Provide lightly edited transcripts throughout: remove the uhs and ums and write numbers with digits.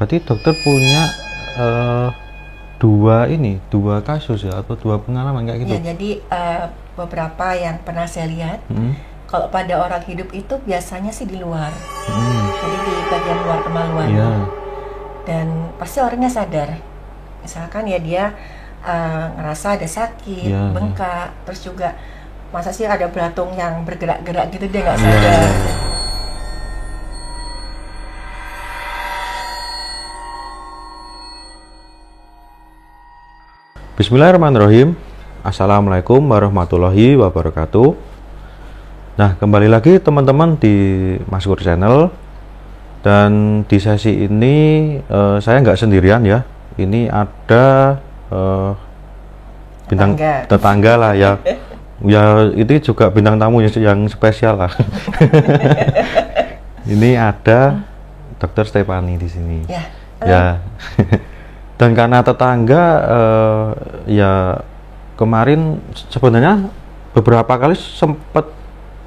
Berarti dokter punya eh, dua kasus ya, atau dua pengalaman kayak gitu? Ya, jadi beberapa yang pernah saya lihat, kalau pada orang hidup itu biasanya sih di luar, jadi di bagian luar kemaluan. Iya. Dan pasti orangnya sadar, misalkan ya dia ngerasa ada sakit, Iya, bengkak, terus juga masa sih ada belatung yang bergerak-gerak gitu dia nggak Iya, sadar. iya. Bismillahirrahmanirrahim. Assalamualaikum warahmatullahi wabarakatuh. Nah, kembali lagi teman-teman di Maskur Channel. Dan di sesi ini saya nggak sendirian ya. Ini ada bintang tetangga lah ya. Ya, itu juga bintang tamu yang spesial lah. Ini ada Dr. Stephanie di sini. Ya. Ya. Dan karena tetangga, ya kemarin sebenarnya beberapa kali sempat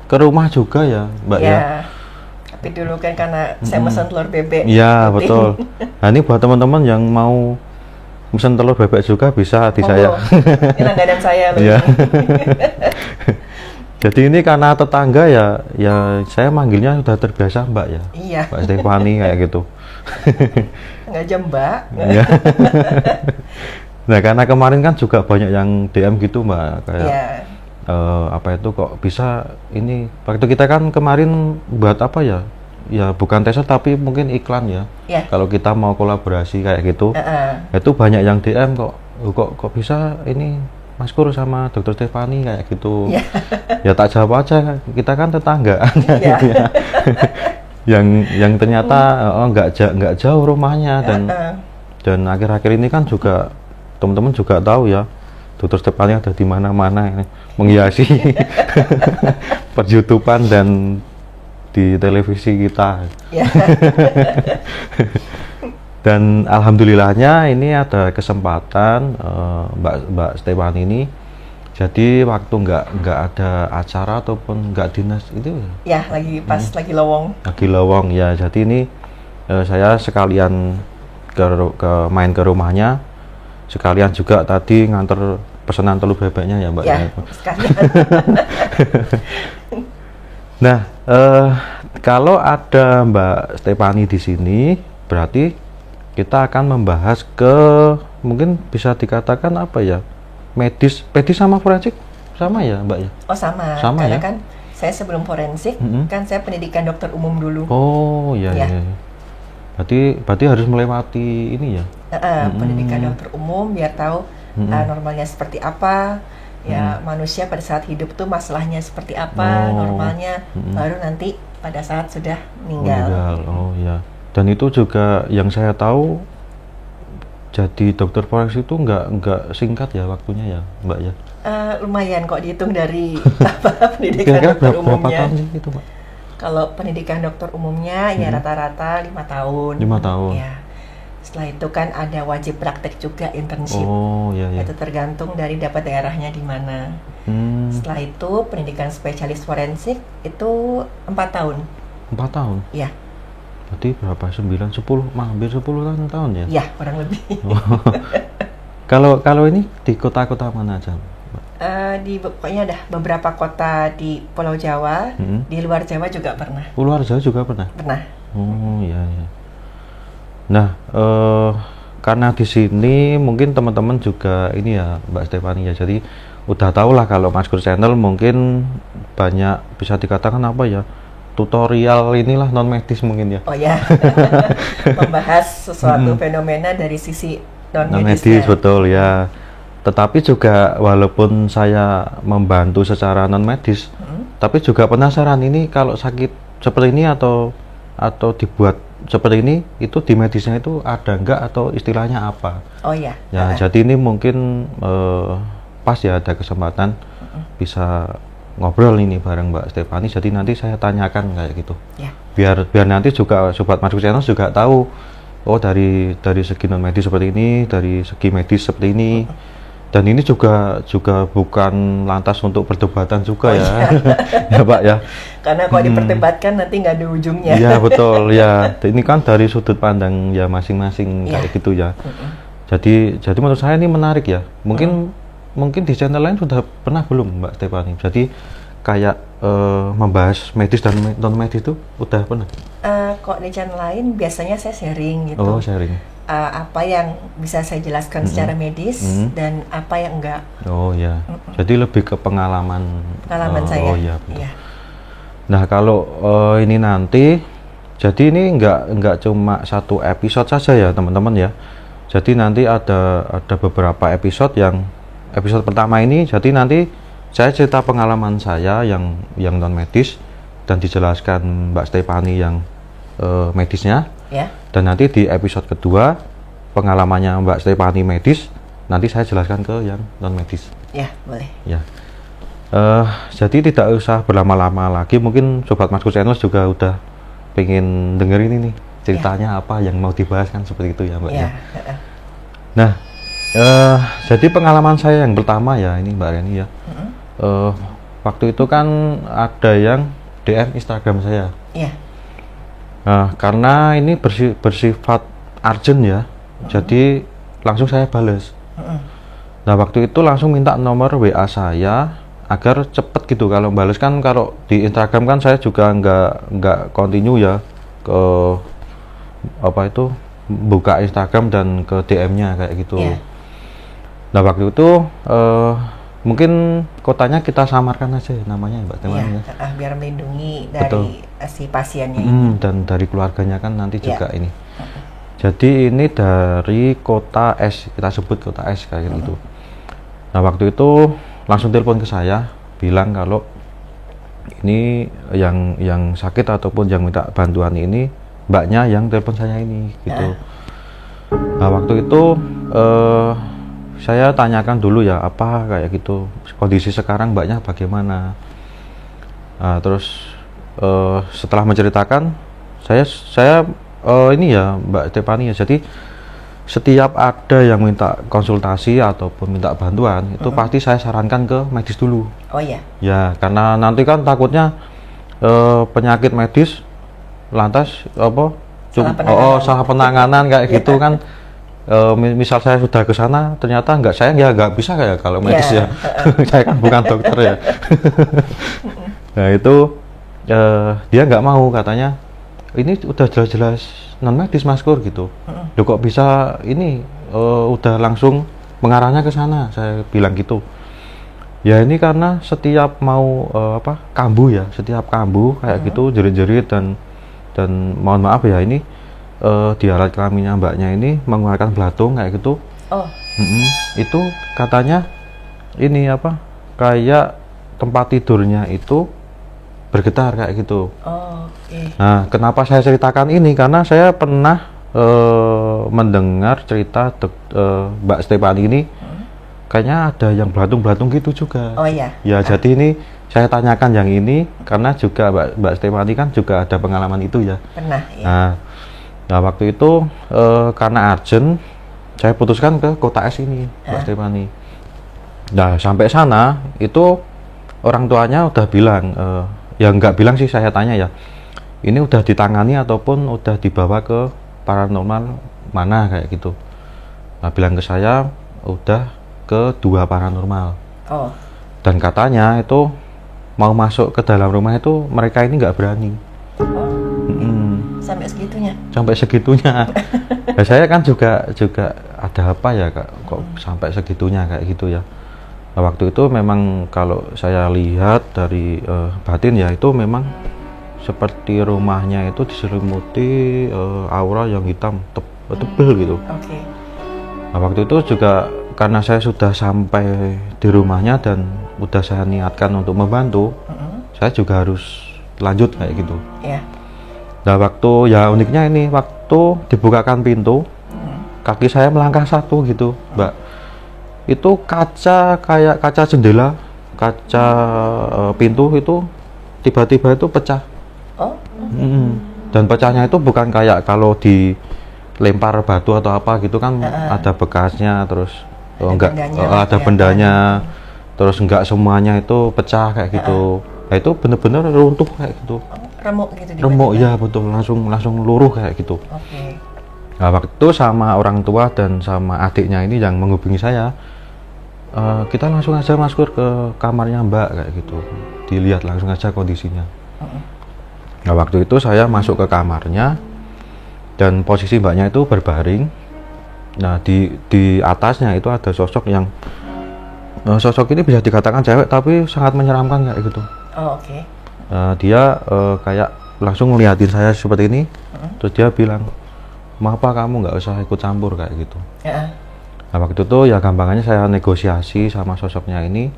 ke rumah juga ya, Mbak ya. Tapi dulu kan karena saya mesen telur bebek. Iya, betul. Nah, ini buat teman-teman yang mau mesen telur bebek juga bisa di saya. Ini langganan saya loh. Iya. Jadi ini karena tetangga ya saya manggilnya sudah terbiasa Mbak ya. Iya. Mbak Stephanie kayak gitu. Nggak aja Mbak. Iya. Nah, karena kemarin kan juga banyak yang DM gitu Mbak, kayak apa itu kok bisa ini, waktu kita kan kemarin buat apa ya, ya bukan teser tapi mungkin iklan ya. Kalau kita mau kolaborasi kayak gitu, itu banyak yang DM kok bisa ini Mas Kur sama Dr. Stephanie kayak gitu. Ya tak jawab aja, kita kan tetanggaan. yang ternyata nggak jauh rumahnya. Dan akhir-akhir ini kan juga teman-teman juga tahu ya, Dr. Stephanie ada di mana-mana ini, menghiasi perjutupan dan di televisi kita. Dan alhamdulillahnya ini ada kesempatan Mbak Stephanie ini. Jadi waktu nggak ada acara ataupun nggak dinas itu ya lagi lagi lowong ya. Jadi ini saya sekalian main ke rumahnya, sekalian juga tadi nganter pesanan telur bebeknya ya Mbak. Ya, sekalian. Nah, kalau ada Mbak Stephanie di sini, berarti kita akan membahas ke, mungkin bisa dikatakan apa ya, medis sama forensik sama ya Mbak ya? Oh sama karena ya? Kan saya sebelum forensik kan saya pendidikan dokter umum dulu. Oh iya. Berarti harus melewati ini ya? Pendidikan dokter umum biar tahu normalnya seperti apa ya, manusia pada saat hidup tuh masalahnya seperti apa, normalnya baru nanti pada saat sudah meninggal. Oh iya. Dan itu juga yang saya tahu, jadi dokter forensik itu nggak singkat ya waktunya ya Mbak ya? Lumayan kok dihitung dari pendidikan dokter umumnya. Berapa tahun sih itu Mbak? Kalau pendidikan dokter umumnya ya rata-rata 5 tahun. 5 tahun. Ya. Setelah itu kan ada wajib praktek juga, internship. Oh iya. Itu tergantung dari dapat daerahnya di mana. Setelah itu pendidikan spesialis forensik itu 4 tahun. 4 tahun? Iya. Berarti berapa? 9, 10, hampir 10 tahun ya? Iya, kurang lebih. Kalau ini di kota-kota mana aja? Pokoknya ada beberapa kota di Pulau Jawa, di luar Jawa juga pernah. Luar Jawa juga pernah? Pernah. Oh iya. Nah, karena di sini mungkin teman-teman juga ini ya Mbak Stephanie ya, jadi udah tahu lah kalau Maskur Channel mungkin banyak bisa dikatakan apa ya, tutorial inilah non medis mungkin ya. Oh ya. Membahas sesuatu fenomena dari sisi non medis. Betul ya. Tetapi juga walaupun saya membantu secara non medis, tapi juga penasaran ini kalau sakit seperti ini atau dibuat seperti ini, itu di medisnya itu ada enggak atau istilahnya apa? Oh ya. Ya, jadi ini mungkin pas ya ada kesempatan bisa ngobrol ini bareng Mbak Stephanie. Jadi nanti saya tanyakan kayak gitu. Ya. Biar nanti juga sobat Maskur Channel juga tahu, oh dari segi non medis seperti ini, dari segi medis seperti ini. Dan ini juga bukan lantas untuk perdebatan juga ya, ya Pak ya. Karena kalau diperdebatkan nanti nggak ada ujungnya. Iya betul ya. Ini kan dari sudut pandang ya masing-masing kayak gitu ya. Jadi menurut saya ini menarik ya. Mungkin di channel lain sudah pernah belum Mbak Stephanie? Jadi kayak membahas medis dan non medis itu udah pernah? Kok di channel lain biasanya saya sharing gitu. Oh sharing. Apa yang bisa saya jelaskan secara medis dan apa yang enggak. Oh ya. Jadi lebih ke pengalaman saya. Oh ya. Nah kalau ini nanti, jadi ini enggak cuma satu episode saja ya teman-teman ya. Jadi nanti ada beberapa episode yang episode pertama ini. Jadi nanti saya cerita pengalaman saya yang non medis dan dijelaskan Mbak Stephanie yang medisnya. Ya. Dan nanti di episode kedua pengalamannya Mbak Stephanie medis, nanti saya jelaskan ke yang non medis. Ya, boleh. Ya. Jadi tidak usah berlama-lama lagi. Mungkin Sobat Masku Channel juga udah pengen dengerin ini ceritanya apa yang mau dibahas kan seperti itu ya Mbak. Ya. Nah, jadi pengalaman saya yang pertama ya ini Mbak Reni ya. Waktu itu kan ada yang DM Instagram saya. Iya. Karena ini bersifat urgent ya, jadi langsung saya balas. Nah waktu itu langsung minta nomor WA saya agar cepet gitu. Kalau balas kan, kalau di Instagram kan saya juga nggak continue ya ke buka Instagram dan ke DM-nya kayak gitu. Nah waktu itu mungkin kotanya kita samarkan aja namanya Mbak Stephanie ya. Biar melindungi dari si pasiennya dan dari keluarganya kan nanti juga ini. Jadi ini dari kota S, kita sebut kota S kayak gitu. Nah waktu itu langsung telepon ke saya, bilang kalau ini yang sakit ataupun yang minta bantuan ini mbaknya yang telepon saya ini gitu. Nah waktu itu saya tanyakan dulu ya apa kayak gitu kondisi sekarang mbaknya bagaimana. Terus setelah menceritakan saya ini ya Mbak Stephanie ya, jadi setiap ada yang minta konsultasi ataupun minta bantuan itu pasti saya sarankan ke medis dulu. Oh iya. Ya karena nanti kan takutnya penyakit medis lantas salah penanganan kayak gitu kan. Misal saya sudah ke sana ternyata saya nggak bisa kayak kalau medis ya. Saya kan bukan dokter ya. Nah itu dia nggak mau, katanya ini udah jelas-jelas non medis Mas Kur gitu. Loh kok bisa ini udah langsung mengarahnya ke sana, saya bilang gitu. Ya ini karena setiap mau kambuh ya, setiap kambuh kayak gitu jerit-jerit dan mohon maaf ya ini di alat kelaminnya mbaknya ini mengeluarkan belatung kayak gitu. Itu katanya ini kayak tempat tidurnya itu bergetar kayak gitu. Nah kenapa saya ceritakan ini, karena saya pernah mendengar cerita Mbak Stephanie ini kayaknya ada yang belatung gitu juga. Ya jadi ini saya tanyakan yang ini karena juga Mbak Stephanie kan juga ada pengalaman itu ya. Pernah ya. Nah waktu itu karena urgent saya putuskan ke kota S ini Mbak Stephanie. Nah sampai sana itu orang tuanya udah bilang ya nggak bilang sih, saya tanya ya ini udah ditangani ataupun udah dibawa ke paranormal mana kayak gitu. Nah bilang ke saya udah ke 2 paranormal. Dan katanya itu mau masuk ke dalam rumah itu mereka ini nggak berani. Sampai segitunya. Sampai segitunya. Nah, saya kan juga ada apa ya kok sampai segitunya kayak gitu ya. Nah, waktu itu memang kalau saya lihat dari batin ya itu memang seperti rumahnya itu diselimuti aura yang hitam tebel gitu. Nah, waktu itu juga karena saya sudah sampai di rumahnya dan udah saya niatkan untuk membantu, saya juga harus lanjut kayak gitu. Nah waktu ya uniknya ini waktu dibukakan pintu, kaki saya melangkah satu gitu Mbak, itu kaca kayak kaca jendela, kaca pintu itu tiba-tiba itu pecah. Dan pecahnya itu bukan kayak kalau dilempar batu atau apa gitu kan ada bekasnya, terus ada bendanya, terus enggak semuanya itu pecah kayak gitu. Nah itu bener-bener runtuh kayak gitu. Remuk gitu. Remuk ya betul, langsung luruh kayak gitu. Oke. Nah waktu itu sama orang tua dan sama adiknya ini yang menghubungi saya, kita langsung aja masuk ke kamarnya Mbak kayak gitu, dilihat langsung aja kondisinya. Nah waktu itu saya masuk ke kamarnya dan posisi mbaknya itu berbaring. Nah di atasnya itu ada sosok yang sosok ini bisa dikatakan cewek tapi sangat menyeramkan kayak gitu. Oke. Dia kayak langsung ngeliatin saya seperti ini, terus dia bilang, "Kenapa kamu nggak usah ikut campur kayak gitu?" Nah waktu itu ya gampangannya saya negosiasi sama sosoknya ini,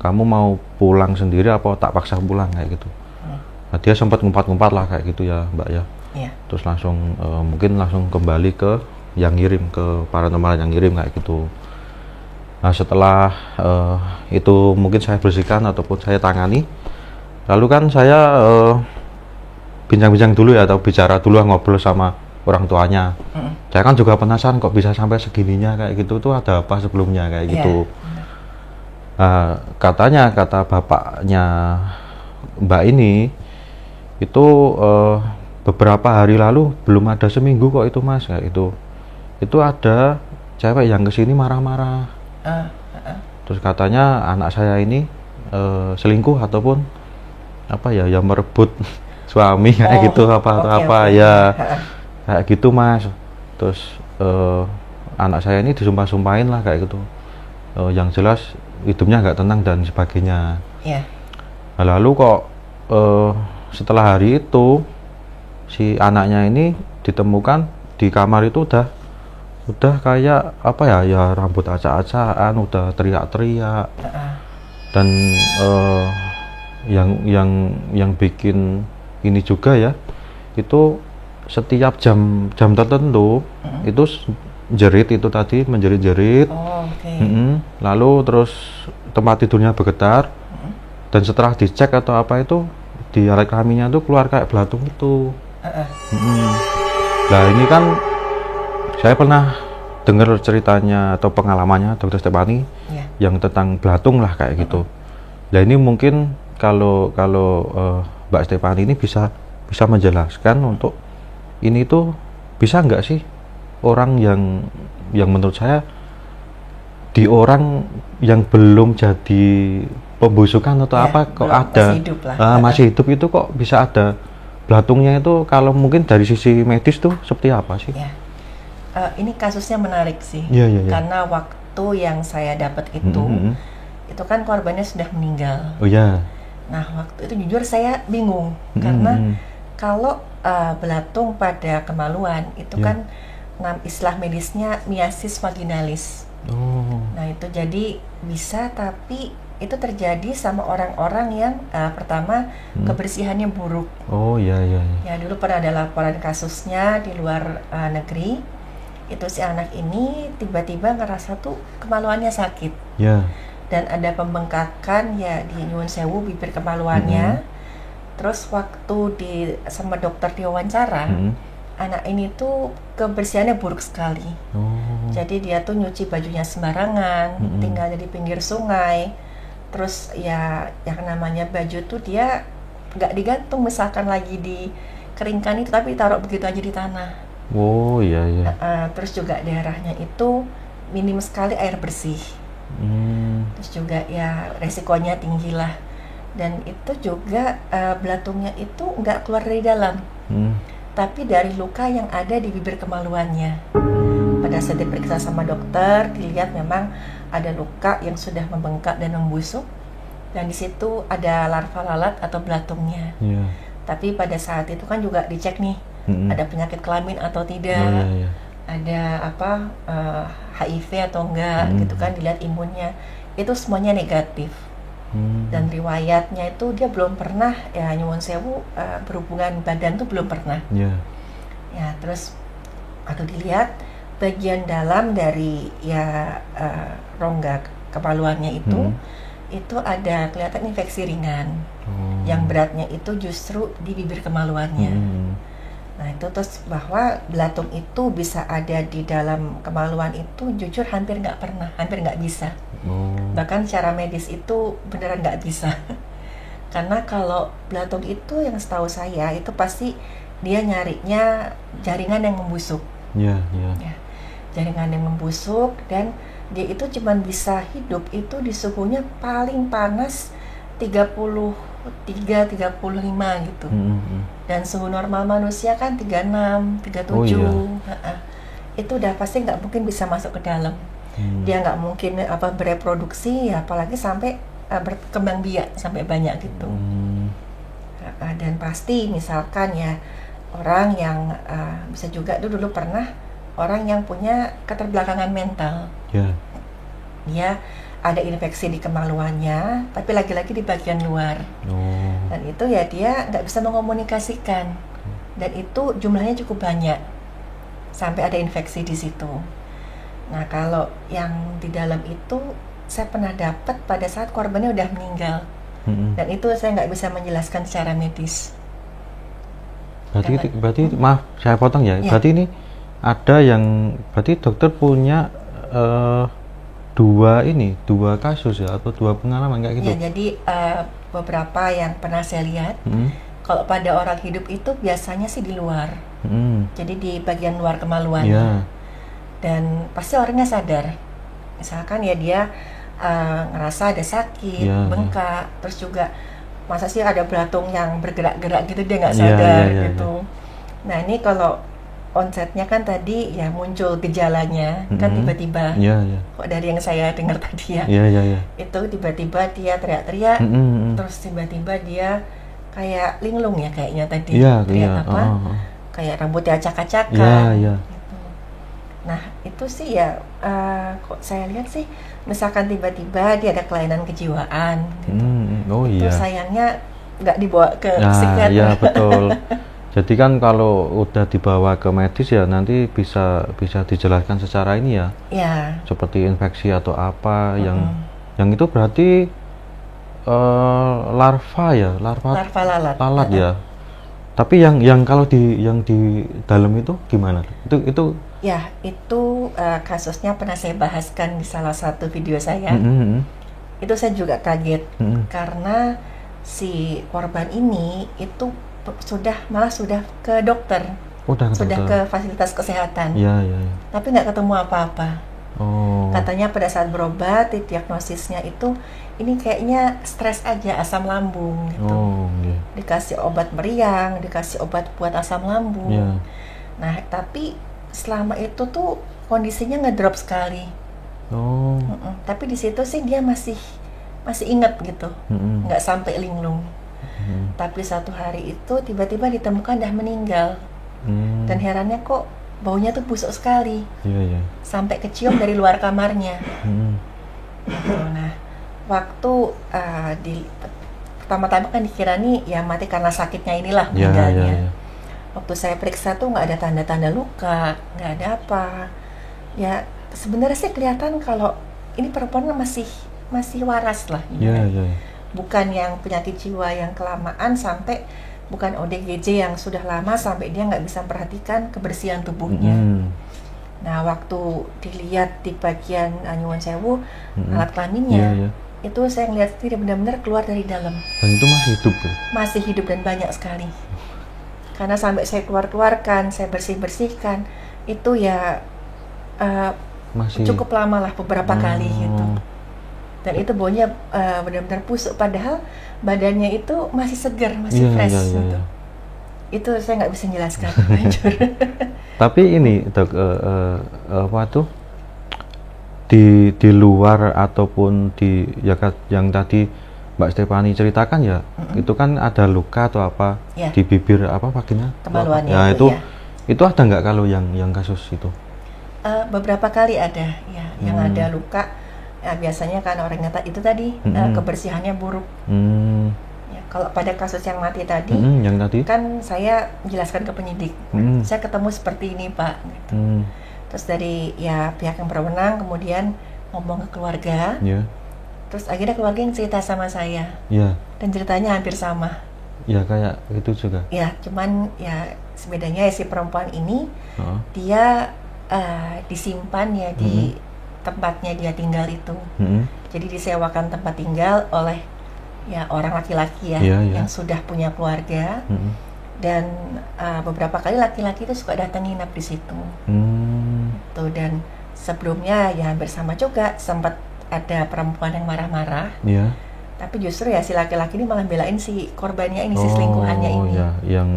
kamu mau pulang sendiri apa tak paksa pulang kayak gitu. Nah dia sempat ngumpat-ngumpat lah kayak gitu ya Mbak ya. Terus langsung mungkin langsung kembali ke yang ngirim, ke paranormal yang ngirim kayak gitu. Nah setelah itu mungkin saya bersihkan ataupun saya tangani, lalu kan saya bincang-bincang dulu ya, atau bicara dulu ngobrol sama orang tuanya. Saya kan juga penasaran kok bisa sampai segininya kayak gitu, tuh ada apa sebelumnya kayak gitu. Katanya, kata bapaknya Mbak ini itu beberapa hari lalu, belum ada seminggu kok itu Mas kayak itu ada cewek yang kesini marah-marah. Terus katanya anak saya ini selingkuh ataupun apa ya, yang merebut suami kayak gitu ya kayak gitu Mas. Terus anak saya ini disumpah-sumpahin lah kayak gitu, yang jelas hidupnya nggak tenang dan sebagainya. Nah, lalu kok setelah hari itu si anaknya ini ditemukan di kamar itu udah kayak apa ya rambut acak-acakan, udah teriak-teriak. Dan yang bikin ini juga ya, itu setiap jam tertentu itu jerit, itu tadi menjerit-jerit. Lalu terus tempat tidurnya bergetar, dan setelah dicek atau apa itu di alat kelaminnya tuh keluar kayak belatung itu. Nah ini kan saya pernah dengar ceritanya atau pengalamannya Dr. Stephanie yang tentang belatung lah kayak gitu. Nah ini mungkin kalau Mbak Stephanie ini bisa menjelaskan untuk ini tuh bisa nggak sih orang yang menurut saya di orang yang belum jadi pembusukan atau apa kok ada masih hidup itu kok bisa ada belatungnya itu, kalau mungkin dari sisi medis tuh seperti apa sih? Ini kasusnya menarik sih, karena waktu yang saya dapat itu kan korbannya sudah meninggal. Nah waktu itu jujur saya bingung karena kalau belatung pada kemaluan itu kan istilah medisnya miasis vaginalis. Nah itu jadi bisa, tapi itu terjadi sama orang-orang yang pertama kebersihannya buruk. Ya dulu pernah ada laporan kasusnya di luar negeri, itu si anak ini tiba-tiba ngerasa tuh kemaluannya sakit. Dan ada pembengkakan ya di nyuwun sewu bibir kemaluannya. Terus waktu sama dokter diwawancara, anak ini tuh kebersihannya buruk sekali. Jadi dia tuh nyuci bajunya sembarangan, tinggalnya di pinggir sungai. Terus ya yang namanya baju tuh dia nggak digantung, misalkan lagi dikeringkan itu, tapi taruh begitu aja di tanah. Terus juga daerahnya itu minim sekali air bersih. Terus juga ya resikonya tinggi lah. Dan itu juga belatungnya itu nggak keluar dari dalam, tapi dari luka yang ada di bibir kemaluannya. Pada saat diperiksa sama dokter, dilihat memang ada luka yang sudah membengkak dan membusuk, dan di situ ada larva lalat atau belatungnya. Tapi pada saat itu kan juga dicek nih, ada penyakit kelamin atau tidak, ada apa HIV atau enggak gitu kan, dilihat imunnya, itu semuanya negatif. Dan riwayatnya itu dia belum pernah ya nyuwun sewu berhubungan badan tuh belum pernah. Ya terus atau dilihat bagian dalam dari ya rongga kemaluannya itu ada kelihatan infeksi ringan. Yang beratnya itu justru di bibir kemaluannya. Nah itu terus bahwa belatung itu bisa ada di dalam kemaluan itu jujur hampir nggak bisa. Bahkan secara medis itu beneran nggak bisa. Karena kalau belatung itu yang setahu saya itu pasti dia nyarinya jaringan yang membusuk. Ya, jaringan yang membusuk, dan dia itu cuman bisa hidup itu di suhunya paling panas 33-35 gitu. Dan suhu normal manusia kan 36, 37. Itu udah pasti nggak mungkin bisa masuk ke dalam. Dia nggak mungkin bereproduksi, apalagi sampai berkembang biak sampai banyak gitu. Dan pasti misalkan ya orang yang bisa juga dulu pernah orang yang punya keterbelakangan mental. Dia ada infeksi di kemaluannya, tapi lagi-lagi di bagian luar. Dan itu ya dia nggak bisa mengomunikasikan. Dan itu jumlahnya cukup banyak, sampai ada infeksi di situ. Nah kalau yang di dalam itu, saya pernah dapat pada saat korbannya udah meninggal. Dan itu saya nggak bisa menjelaskan secara medis. Berarti maaf, saya potong ya. Berarti ini ada yang, berarti dokter punya dua kasus ya, atau dua pengalaman kayak gitu? Ya, jadi beberapa yang pernah saya lihat, kalau pada orang hidup itu biasanya sih di luar, jadi di bagian luar kemaluannya, dan pasti orangnya sadar, misalkan ya dia ngerasa ada sakit, bengkak, terus juga masa sih ada belatung yang bergerak-gerak gitu dia nggak sadar gitu. Nah ini kalau onsetnya kan tadi ya muncul gejalanya, kan tiba-tiba, kok dari yang saya dengar tadi ya, itu tiba-tiba dia teriak-teriak, terus tiba-tiba dia kayak linglung ya kayaknya tadi, teriak kayak rambutnya acak-acakan, gitu. Nah itu sih ya, kok saya lihat sih, misalkan tiba-tiba dia ada kelainan kejiwaan, gitu, itu sayangnya nggak dibawa ke psikiater. Iya betul. Jadi kan kalau udah dibawa ke medis ya nanti bisa dijelaskan secara ini ya. Seperti infeksi atau apa yang itu berarti larva lalat ya. Tapi yang kalau di dalam itu gimana? Itu ya itu kasusnya pernah saya bahaskan di salah satu video saya. Itu saya juga kaget karena si korban ini itu sudah ke dokter, sudah ke fasilitas kesehatan, tapi nggak ketemu apa-apa. Katanya pada saat berobat, diagnosisnya itu ini kayaknya stres aja, asam lambung gitu. Dikasih obat meriang, dikasih obat buat asam lambung. Nah tapi selama itu tuh kondisinya ngedrop sekali. Tapi di situ sih dia masih ingat gitu, nggak sampai linglung. Tapi satu hari itu tiba-tiba ditemukan dah meninggal. Dan herannya kok baunya tuh busuk sekali, sampai kecium dari luar kamarnya. Nah waktu pertama-tama kan dikira nih ya mati karena sakitnya inilah meninggalnya. Waktu saya periksa tuh nggak ada tanda-tanda luka, nggak ada apa. Ya sebenarnya sih kelihatan kalau ini perempuan masih waras lah. Bukan yang penyakit jiwa yang kelamaan sampai, bukan ODGJ yang sudah lama sampai dia nggak bisa memperhatikan kebersihan tubuhnya. Nah waktu dilihat di bagian Nyuwun Sewu, alat kelaminnya, itu saya ngeliat dia benar-benar keluar dari dalam. Dan itu masih hidup ya? Masih hidup dan banyak sekali. Karena sampai saya keluarkan, saya bersihkan, itu ya cukup lama lah, beberapa kali gitu. Dan itu baunya benar-benar busuk, padahal badannya itu masih segar, masih fresh gitu. Itu saya nggak bisa menjelaskan. Tapi ini dok, apa tuh di luar ataupun di yang tadi Mbak Stefani ceritakan ya, itu kan ada luka atau apa di bibir vagina kemaluannya. Ya itu ada nggak kalau yang kasus itu? Beberapa kali ada ya, yang ada luka. Ya, biasanya kan orangnya itu tadi kebersihannya buruk. Ya, kalau pada kasus yang mati tadi, kan saya menjelaskan ke penyidik, saya ketemu seperti ini Pak. Gitu. Terus dari ya pihak yang berwenang kemudian ngomong ke keluarga, terus akhirnya keluarga yang cerita sama saya, dan ceritanya hampir sama. Ya kayak itu juga. Ya, cuman ya bedanya si perempuan ini dia disimpan ya di tempatnya dia tinggal itu. Jadi disewakan tempat tinggal oleh ya orang laki-laki ya, yang sudah punya keluarga. Dan beberapa kali laki-laki itu suka datang nginap di situ. Tuh, dan sebelumnya ya bersama juga sempat ada perempuan yang marah-marah. Tapi justru ya si laki-laki ini malah belain si korbannya ini, si selingkuhannya ini. Ya,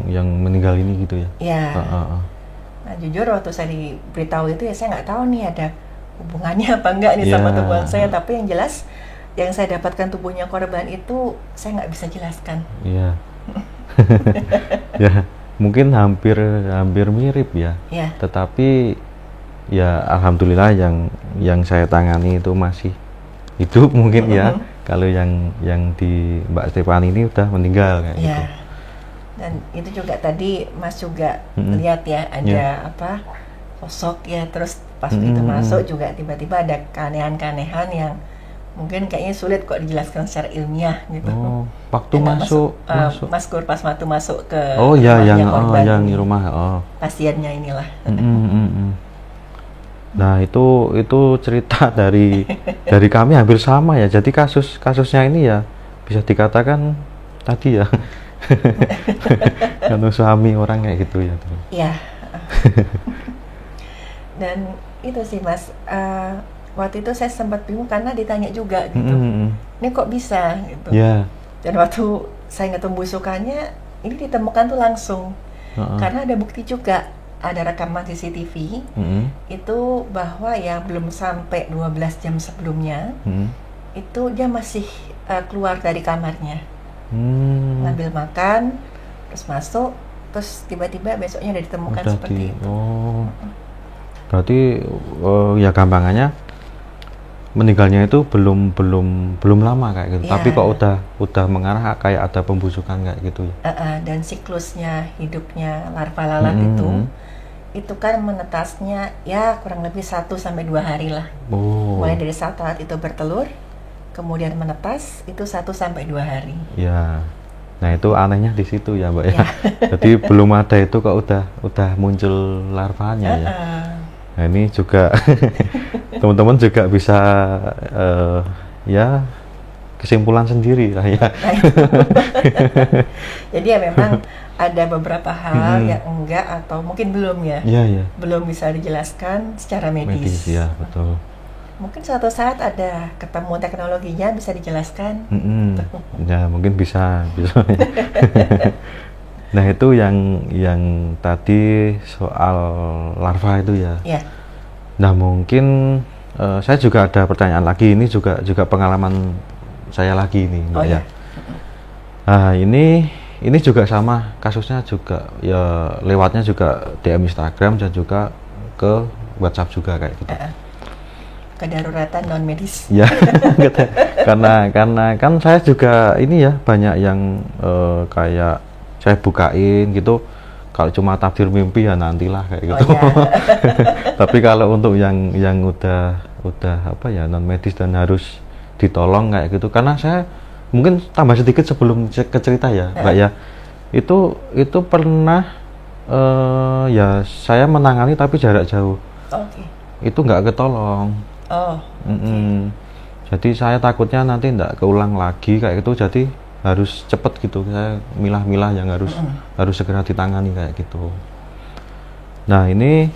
yang meninggal ini gitu ya. Ya. Nah, jujur waktu saya diberitahu itu ya saya nggak tahu nih ada hubungannya apa enggak nih sama teman saya. Tapi yang jelas yang saya dapatkan tubuhnya korban itu saya nggak bisa jelaskan. Iya. Ya, mungkin hampir mirip ya. Tetapi ya alhamdulillah yang saya tangani itu masih hidup mungkin ya. Kalau yang di Mbak Stefani ini udah meninggal kayak gitu. Dan itu juga tadi Mas juga lihat ya ada apa sosok ya, terus pas itu masuk juga tiba-tiba ada keanehan-keanehan yang mungkin kayaknya sulit kok dijelaskan secara ilmiah gitu. Waktu masuk Mas Kur pas waktu masuk ke yang di rumah pasiennya inilah. Nah itu cerita dari kami hampir sama ya. Jadi kasusnya ini ya bisa dikatakan tadi ya kan suami orang kayak gitu ya. Iya. Dan itu sih Mas, waktu itu saya sempat bingung karena ditanya juga gitu. Ini kok bisa gitu. Dan waktu saya ngetem busukannya ini ditemukan tuh langsung. Karena ada bukti juga. Ada rekaman CCTV itu bahwa ya belum sampai 12 jam sebelumnya itu dia masih keluar dari kamarnya ngambil makan, terus masuk, terus tiba-tiba besoknya udah ditemukan seperti itu. Berarti ya gampangannya meninggalnya itu belum lama kayak gitu. Tapi kok udah mengarah kayak ada pembusukan kayak gitu ya. Dan siklusnya hidupnya larva lalat itu kan menetasnya ya kurang lebih 1-2 hari lah. Mulai dari saat lalat itu bertelur, kemudian menetas itu 1-2 hari. Ya, nah itu anehnya di situ ya Mbak ya. Jadi belum ada itu kok udah muncul larvanya ya. Nah ini juga teman-teman juga bisa ya kesimpulan sendiri lah ya. Jadi ya memang ada beberapa hal yang enggak atau mungkin belum ya. Belum bisa dijelaskan secara medis. Ya, betul. Mungkin suatu saat ada ketemu teknologinya bisa dijelaskan. Ya, mungkin bisa. Nah, itu yang tadi soal larva itu ya. Nah, mungkin saya juga ada pertanyaan lagi, ini juga pengalaman saya lagi ini, Mbak ya. Nah, ini juga sama kasusnya juga ya, lewatnya juga DM Instagram dan juga ke WhatsApp juga kayak gitu. Kedaruratan non medis. Ya, karena kan saya juga ini ya banyak yang kayak saya bukain gitu. Kalau cuma takdir mimpi ya nantilah kayak gitu. Tapi kalau untuk yang udah apa ya non medis dan harus ditolong kayak gitu, karena saya mungkin tambah sedikit sebelum ke cerita ya Mbak ya, itu pernah ya saya menangani tapi jarak jauh. Itu nggak ketolong. Jadi saya takutnya nanti nggak keulang lagi kayak gitu, jadi harus cepet gitu, saya milah-milah yang harus segera ditangani kayak gitu. Nah ini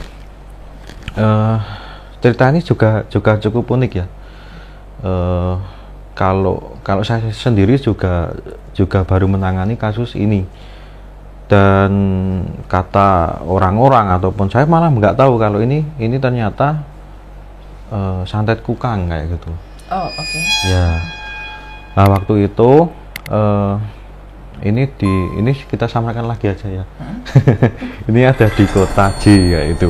cerita ini juga cukup unik ya. Kalau saya sendiri juga baru menangani kasus ini, dan kata orang-orang ataupun saya malah nggak tahu kalau ini ternyata santet kukang kayak gitu. Ya. Nah waktu itu ini kita samakan lagi aja ya. Ini ada di kota J kayak itu.